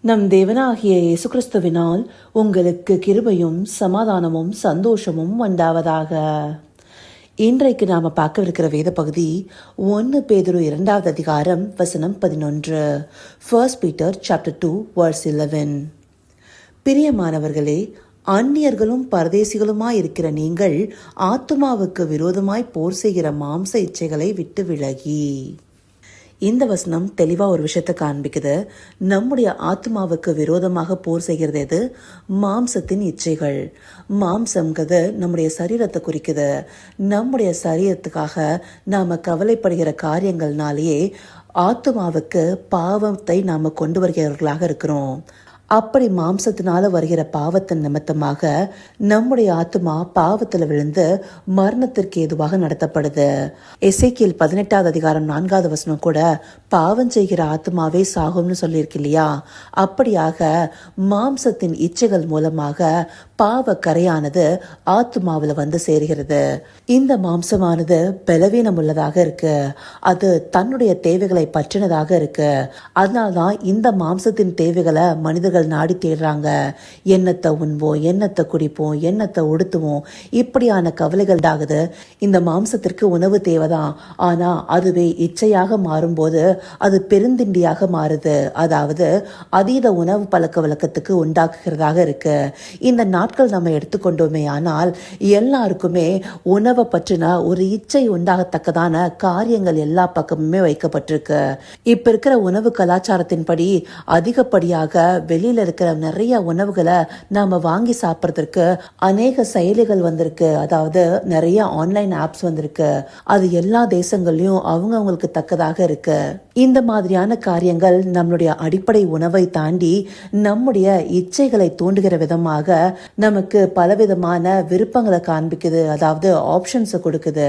நம் தேவனாகிய இயேசு கிறிஸ்துவினால் உங்களுக்கு கிருபையும் சமாதானமும் சந்தோஷமும் உண்டாவதாக. இன்றைக்கு நாம பார்க்கவிருக்கிற வேத பகுதி 1 பேதுரு 2வது அதிகாரம் வசனம் 11. 1 Peter chapter 2 verse 11. பிரியமானவர்களே, அந்நியர்களும் பரதேசிகளுமாயிருக்கிற நீங்கள் ஆத்துமாவுக்கு விரோதமாய் போர் செய்கிற மாம்ச இச்சைகளை விட்டு விலகி. இந்த வசனம் தெளிவா ஒரு விஷயத்தை காண்பிக்குது. நம்முடைய ஆத்மாவுக்கு விரோதமாக போர் செய்கிறது எது? மாம்சத்தின் இச்சைகள். மாம்சம்ங்கிறது நம்முடைய சரீரத்தை குறிக்குது. நம்முடைய சரீரத்துக்காக நாம கவலைப்படுகிற காரியங்கள்னாலேயே ஆத்மாவுக்கு பாவத்தை நாம கொண்டு வருகிறவர்களாக இருக்கிறோம். அப்படி மாம்சத்தினால வருகிற பாவத்தின் நிமித்தமாக நம்முடைய ஆத்மா பாவத்துல விழுந்து மரணத்திற்கு ஏதுவாக நடத்தப்படுது. எசேக்கியேல் 18வது அதிகாரம் 4வது வசனம் கூட பாவம் செய்கிற ஆத்மாவே சாகும்னு சொல்லியிருக்கு இல்லையா? அப்படியாக மாம்சத்தின் இச்சைகள் மூலமாக பாவ கரையானது ஆத்மாவில் வந்து சேர்கிறது. இந்த மாம்சமானது பலவீனம் உள்ளதாக இருக்கு. அது தன்னுடைய தேவைகளை பற்றினதாக இருக்கு. அதனால்தான் இந்த மாம்சத்தின் தேவைகளை மனிதர்கள் நாடி தேடுறாங்க. எண்ணத்தை உண்போம், எண்ணத்தை குடிப்போம், எண்ணத்தை உடுத்துவோம், இப்படியான கவலைகள் ஆகுது. இந்த மாம்சத்திற்கு உணவு தேவைதான். ஆனா அதுவே இச்சையாக மாறும்போது அது பெருந்திண்டியாக மாறுது. அதாவது அதீத உணவு பழக்க வழக்கத்துக்கு உண்டாக்குகிறதாக இருக்கு. இந்த நாட்கள் நம்ம எடுத்துக்கொண்டோமே ஆனால் எல்லாருக்குமே உணவை பற்றின ஒரு இச்சை உண்டாகத்தக்கதான காரியங்கள் எல்லா பக்கமுமே வைக்கப்பட்டிருக்கு. இப்ப இருக்கிற உணவு கலாச்சாரத்தின்படி அதிகப்படியாக வெளியில இருக்கிற நிறைய உணவுகளை நாம வாங்கி சாப்பிட்றதுக்கு அநேக செயலிகள் வந்திருக்கு. அதாவது நிறைய ஆன்லைன் ஆப்ஸ் வந்திருக்கு. அது எல்லா தேசங்கள்லயும் அவங்களுக்கு தக்கதாக இருக்கு. இந்த மாதிரியான காரியங்கள் நம்மளுடைய அடிப்படை உணவை தாண்டி நம்முடைய இச்சைகளை தூண்டுகிற விதமாக நமக்கு பலவிதமான விருப்பங்களை காண்பிக்குது. அதாவது ஆப்ஷன்ஸை கொடுக்குது.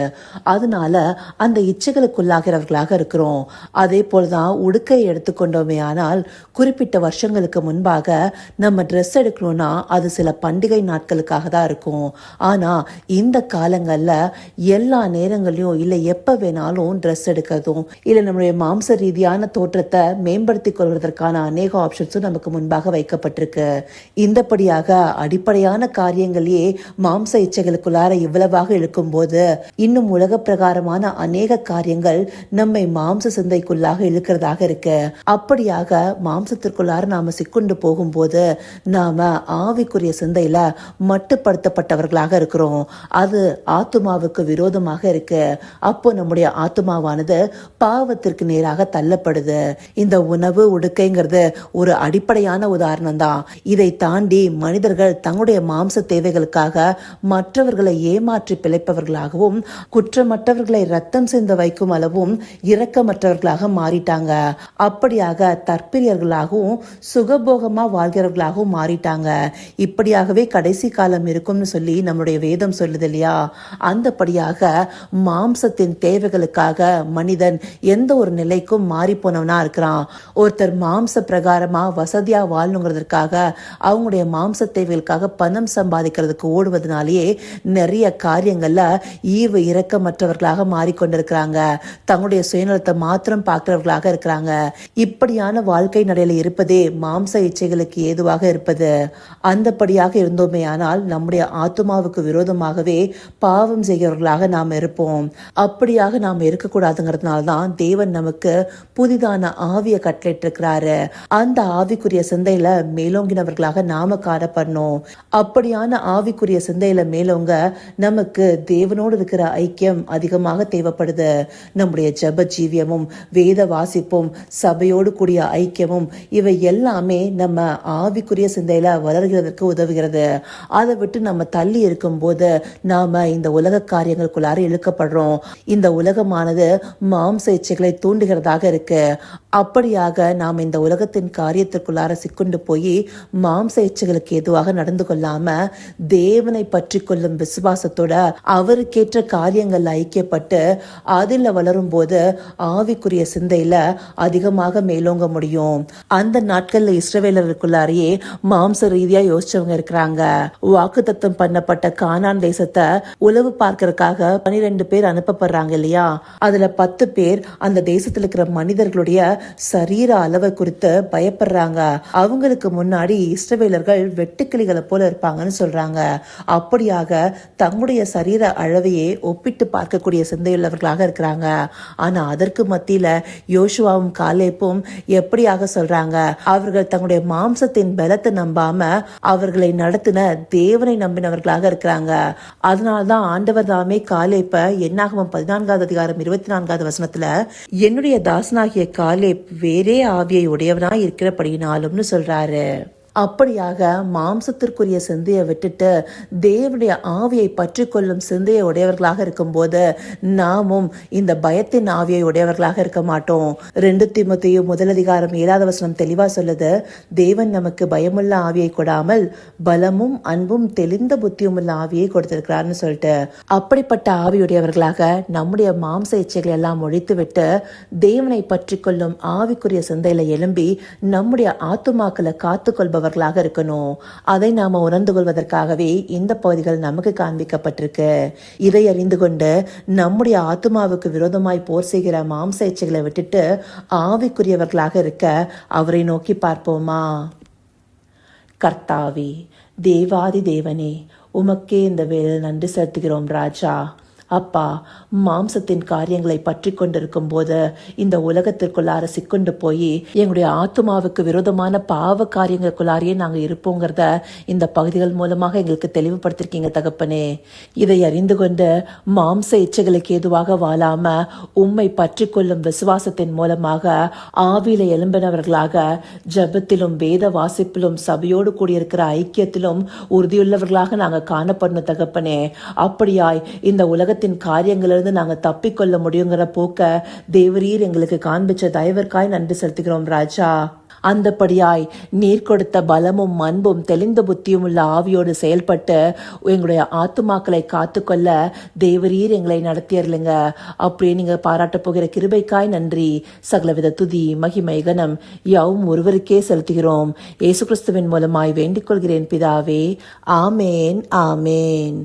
அதனால அந்த இச்சைகளுக்குள்ளாகிறவர்களாக இருக்கிறோம். அதே போலதான் உடுக்கை எடுத்துக்கொண்டோமே ஆனால் குறிப்பிட்ட வருஷங்களுக்கு முன்பாக நம்ம ட்ரெஸ் எடுக்கணும்னா அது சில பண்டிகை நாட்களுக்காக தான் இருக்கும். ஆனா இந்த காலங்கள்ல எல்லா நேரங்களையும் இல்ல எப்ப வேணாலும் ட்ரெஸ் எடுக்கிறதும் இல்ல நம்மளுடைய மாம்ச ரீதியான தோற்றத்தை மேம்படுத்திக் கொள்வதற்கான அநேக ஆப்ஷன்ஸும் நமக்கு முன்பாக வைக்கப்பட்டிருக்கு. இந்தபடியாக அடிப்படையான காரியங்களையே மாம்ச இச்சைகளுக்குள்ளார இவ்வளவாக இழுக்கும் போது இன்னும் உலக பிரகாரமான அநேக காரியங்கள் நம்மை மாம்ச சிந்தைக்குள்ளாக இழுக்கிறதாக இருக்கு. அப்படியாக மாம்சத்திற்குள்ளார நாம சிக்குண்டு போகும்போது நாம ஆவிக்குரிய சிந்தையில மட்டுப்படுத்தப்பட்டவர்களாக இருக்கிறோம். அது ஆத்துமாவுக்கு விரோதமாக இருக்கு. அப்போ நம்முடைய ஆத்துமாவானது பாவத்திற்கு நேராக தள்ளப்படுது. இந்த உணவு உடுக்கைங்கிறது ஒரு அடிப்படையான உதாரணம் தான். இதை தாண்டி மனிதர்கள் தங்களுடைய மாம்ச தேவைகளுக்காக மற்றவர்களை ஏமாற்றி பிழைப்பவர்களாகவும் குற்றமற்றவர்களை ரத்தம் சிந்த வைக்கும் அளவும் இரக்கமற்றவர்களாக மாறிட்டாங்க. அப்படியாக தற்பிரியர்களாகவும் சுகபோகமா வாழ்கிறவர்களாகவும் மாறிட்டாங்க. இப்படியாகவே கடைசி காலம் இருக்கும்னு சொல்லி நம்முடைய வேதம் சொல்லுது இல்லையா? அந்தபடியாக மாம்சத்தின் தேவைகளுக்காக மனிதன் எந்த ஒரு நிலைக்கும் மாறி போனவனா இருக்கிறான். ஒருத்தர் மாம்ச பிரகாரமா வசதியா வாழணுங்கிறதுக்காக அவங்களுடைய மாம்ச தேவைகளுக்காக பணம் சம்பாதிக்கிறதுக்கு ஓடுவதனாலேயே நிறைய காரியங்கள்ல ஈவு இரக்கமற்றவர்களாக மாறிக்கொண்டிருக்கிறாங்க. தங்களுடைய சுயநலத்தை மாத்திரம் பார்க்கிறவர்களாக இருக்கிறாங்க. இப்படியான வாழ்க்கை நடையில இருப்பதே மாம்ச இச்சைகளுக்கு ஏதுவாக இருப்பது. அந்தபடியாக இருந்தோமே ஆனால் நம்முடைய ஆத்மாவுக்கு விரோதமாகவே பாவம் செய்கிறவர்களாக நாம் இருப்போம். அப்படியாக நாம் இருக்கக்கூடாதுங்கிறதுனால்தான் தேவன் நமக்கு புதிதான ஆவியை கட்டளிட்டிருக்கிறாரு. அந்த ஆவிக்குரிய சிந்தையில மேலோங்கினவர்களாக நாம காணப்படணும். அப்படியான ஆவிக்குரிய சிந்தையில மேலோங்க நமக்கு தேவனோடு இருக்கிற ஐக்கியம் அதிகமாக தேவைப்படுது. நம்முடைய ஜெப ஜீவியமும் வேத வாசிப்பும் சபையோடு கூடிய ஐக்கியமும் இவை எல்லாமே நம்ம ஆவிக்குரிய சிந்தையில வளர்கிறதுக்கு உதவுகிறது. அதை விட்டு நம்ம தள்ளி இருக்கும் போது நாம இந்த உலக காரியங்களுக்குள்ளார இழுக்கப்படுறோம். இந்த உலகமானது மாம்ச இச்சைகளை தூண்டுகிறதாக இருக்கு. அப்படியாக நாம் இந்த உலகத்தின் காரியத்திற்குள்ளார சிக்குண்டு போய் மாம்ச இச்சைகளுக்கு எதுவாக நடந்து கொள்ளாம தேவனை பற்றி கொள்ளும் விசுவாசத்தோட அவருக்கேற்ற காரியங்கள் ஐக்கியப்பட்டு அதில் வளரும் போது ஆவிக்குரிய சிந்தையில அதிகமாக மேலோங்க முடியும். அந்த நாட்கள்ல இஸ்ரவேலருக்குள்ளாரையே மாம்ச ரீதியா யோசிச்சவங்க இருக்கிறாங்க. வாக்குத்தத்தம் பண்ணப்பட்ட கானான் தேசத்தை உளவு பார்க்கறதுக்காக 12 பேர் அனுப்பப்படுறாங்க இல்லையா? அதுல 10 பேர் அந்த தேசத்துல இருக்கிற மனிதர்களுடைய சரீர அளவை குறித்து பயப்படுறாங்க. அவங்களுக்கு முன்னாடி இஸ்ரவேலர்கள் வெட்டுக்கிளிகளை போல இருப்பாங்கன்னு சொல்றாங்க. அப்படியாக தங்களுடைய சரீர அளவையே ஒப்பிட்டு பார்க்கக்கூடிய சிந்தையுள்ளவர்களாக இருக்கிறாங்க. ஆனா அதற்கு மத்தியில யோசுவாவும் காலேப்பும் எப்படியாக சொல்றாங்க, அவர்கள் தங்களுடைய மாம்சத்தின் பலத்தை நம்பாம அவர்களை நடத்தின தேவனை நம்பினவர்களாக இருக்கிறாங்க. அதனால்தான் ஆண்டவர் தாமே காலேப்ப என்னாகமம் 14வது அதிகாரம் 24வது வசனத்துல, என்னுடைய தாசனாகிய காலேப் வேறே ஆவியை உடையவனாய் இருக்கிறபடினாலும்னு சொல்றாரு. அப்படியாக மாம்சத்திற்குரிய சிந்தையை விட்டுட்டு தேவனுடைய ஆவியை பற்றி கொள்ளும் சிந்தையை உடையவர்களாக இருக்கும்போது நாமும் இந்த பயத்தின் ஆவியை உடையவர்களாக இருக்க மாட்டோம். 2 தீமோத்தேயு 1:7 வசனம் தெளிவா சொல்லுது, தேவன் நமக்கு பயமுள்ள ஆவியை கொடாமல் பலமும் அன்பும் தெளிந்த புத்தியும் உள்ள ஆவியை கொடுத்திருக்கிறார்னு சொல்லிட்டு, அப்படிப்பட்ட ஆவியுடையவர்களாக நம்முடைய மாம்ச இச்சைகள் எல்லாம் ஒழித்து விட்டு தேவனை பற்றி கொள்ளும் ஆவிக்குரிய சிந்தையில எழும்பி நம்முடைய ஆத்துமாக்களை காத்துக்கொள்பவர் இருக்கணும். அதை நாம உணர்ந்து கொள்வதற்காகவே இந்த பகுதிகள் நமக்கு காண்பிக்கப்பட்டிருக்கு. இதை அறிந்து கொண்டு நம்முடைய ஆத்துமாவுக்கு விரோதமாய் போர் செய்கிற மாம்ச இச்சைகளை விட்டுட்டு ஆவிக்குரியவர்களாக இருக்க அவரை நோக்கி பார்ப்போமா? கர்த்தாவே, தேவாதி தேவனே, உமக்கே இந்த வேளையில் நன்றி செலுத்துகிறோம் ராஜா. அப்பா, மாம்சத்தின் காரியங்களை பற்றி கொண்டிருக்கும் போது இந்த உலகத்திற்குள்ளார சிக்கொண்டு போய் எங்களுடைய ஆத்துமாவுக்கு விரோதமான பாவ காரியங்களுக்குள்ளாரையே நாங்கள் இருப்போங்கிறத இந்த பகுதிகள் மூலமாக எங்களுக்கு தெளிவுபடுத்திருக்கீங்க தகப்பனே. இதை அறிந்து கொண்டு மாம்ச இச்சைகளுக்கு ஏதுவாக வாழாம உம்மை பற்றி கொள்ளும் விசுவாசத்தின் மூலமாக ஆவியில எழும்பினவர்களாக ஜெபத்திலும் வேத வாசிப்பிலும் சபையோடு கூடியிருக்கிற ஐக்கியத்திலும் உறுதியுள்ளவர்களாக நாங்கள் காணப்படணும் தகப்பனே. அப்படியாய் இந்த உலகத்தின் காரியங்களிலிருந்து நாங்கள் தப்பிக்கொள்ள முடியுங்கிற போக்க தேவரீர் எங்களுக்கு காண்பிச்ச தயவிற்காய் நன்றி செலுத்துகிறோம் ராஜா. அந்தபடியாய் நீர் கொடுத்த பலமும் அன்பும் தெளிந்த புத்தியும் உள்ள ஆவியோடு செயல்பட்டு எங்களுடைய ஆத்துமாக்களை காத்துக்கொள்ள தேவரீர் எங்களை நடத்தியர்லுங்க. அப்படியே நீங்க பாராட்ட போகிற கிருபைக்காய் நன்றி. சகலவித துதி மகிமை கனம் யாவும் ஒருவருக்கே செலுத்துகிறோம். இயேசு கிறிஸ்துவின் மூலமாய் வேண்டிக் கொள்கிறேன் பிதாவே. ஆமேன், ஆமேன்.